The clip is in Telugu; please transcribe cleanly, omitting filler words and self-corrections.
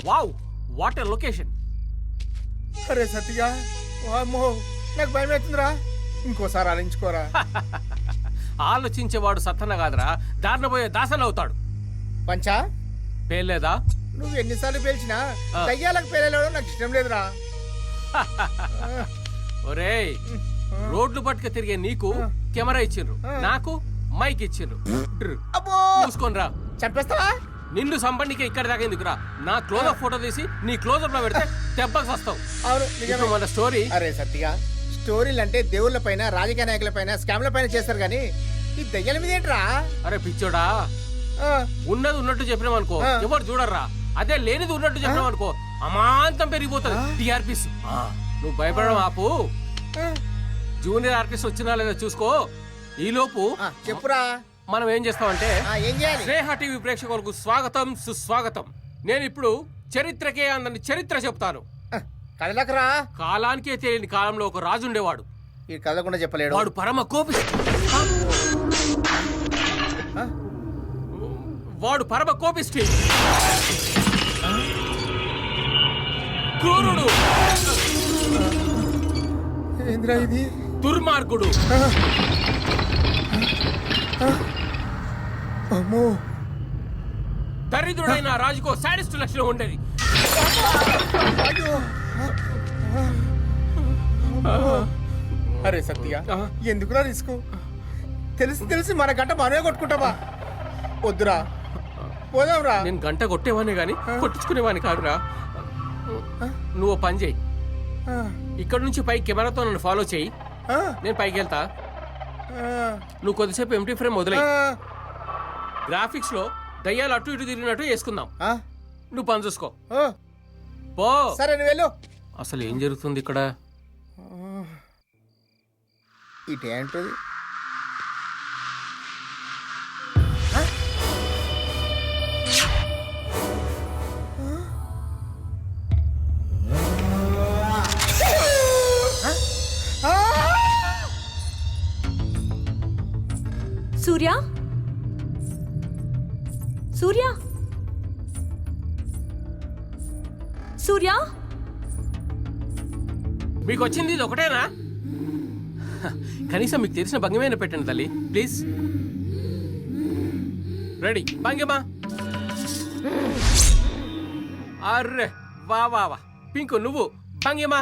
Wow, what a location. అరే సత్తిగా, వామ్మో నాకు భయం అవుతుందిరా. ఇంకోసారి ఆలోచించుకోరా. ఆలోచించేవాడు సత్తన కాదురా, దారిన పోయే దాసన అవుతాడు. పంచా పేర్లేదా? నువ్వు ఎన్నిసార్లు పేల్చినా దయ్యాలకు పేరేయడం నాకు ఇష్టం లేదురా. ఒరేయ్, రోడ్లు పట్టుకు తిరిగే నీకు కెమెరా ఇచ్చిండ్రు, నాకు మైక్ ఇచ్చిండ్రు. చూసుకోనరా. చంపేస్తావా? నిన్ను సంబంధికి ఇక్కడ దాకా ఎందుకురా? నా క్లోజప్ ఫోటో తీసి నీ క్లోజప్ లో పెడితే దెబ్బకి వస్తావు. అవును మన స్టోరీ. అరే సత్తిగా, స్టోరీలు అంటే దేవుళ్ళ పైన, రాజకీయ నాయకుల పైన, స్కామ్ల పైన చేస్తారు కానీ ఈ దయ్యాల మీద ఏంట్రా? అరే పిచ్చోడా, ఉన్నది ఉన్నట్టు చెప్పినామనుకో ఎవరు చూడర్రా. అదే లేనిది ఉన్నట్టు చెప్పినామనుకో అమాంతం పెరిగిపోతుంది టీఆర్పీస్. నువ్వు భయపడడం ఆపు. జూనియర్ ఆర్టిస్ట్ వచ్చినా లేదా చూసుకో. ఈ లోపు చెప్పురా. మనం ఏం చేస్తామంటే, ఏం చేయాలి? స్నేహ టీవీ ప్రేక్షకులకు స్వాగతం, సుస్వాగతం. నేను ఇప్పుడు చరిత్రకే అందని చరిత్ర చెప్తాను. కదలకరా. కాలానికే తెలియని కాలంలో ఒక రాజు ఉండేవాడు. ఈ కదలకుండా చెప్పలేడు. వాడు పరమ కోపిష్టి. క్రూరుడు, ఏంద్రా ఇది? దుర్మార్గుడు. అమ్మో. దరిద్రుడైన రాజుకో సాడిస్ట్ లక్షణం ఉండేది. అరే సత్తిగా, ఎందుకురా రిస్క్? తెలిసి మన గంట మనమే కొట్టుకుంటావా? వద్దురా, పోదాంరా. నేను గంట కొట్టేవాడిని గాని కొట్టించుకునేవాడిని కాదురా. నువ్వు పని చేయి, ఇక్కడ నుంచి పై కెమెరాతో నన్ను ఫాలో చేయి. నేను పైకి వెళ్తా, నువ్వు కొద్దిసేపు ఎంటీ ఫ్రేమ్ వదిలే. గ్రాఫిక్స్ లో దయ్యాలు అటు ఇటు తిరిగినట్టు వేసుకుందాం. నువ్వు పని చూసుకో. పో. సరే నువ్వు వెళ్ళు. అసలు ఏం జరుగుతుంది ఇక్కడ? ఇటేంటది? సూర్య, సూర్య, సూర్య, మీకు వచ్చింది ఇది ఒకటేనా? కనీసం మీకు తెలిసిన భంగిమైనా పెట్టండి తల్లి ప్లీజ్. రెడీ భంగిమా. అర్రే వా వా వా. పింకు నువ్వు భంగిమా.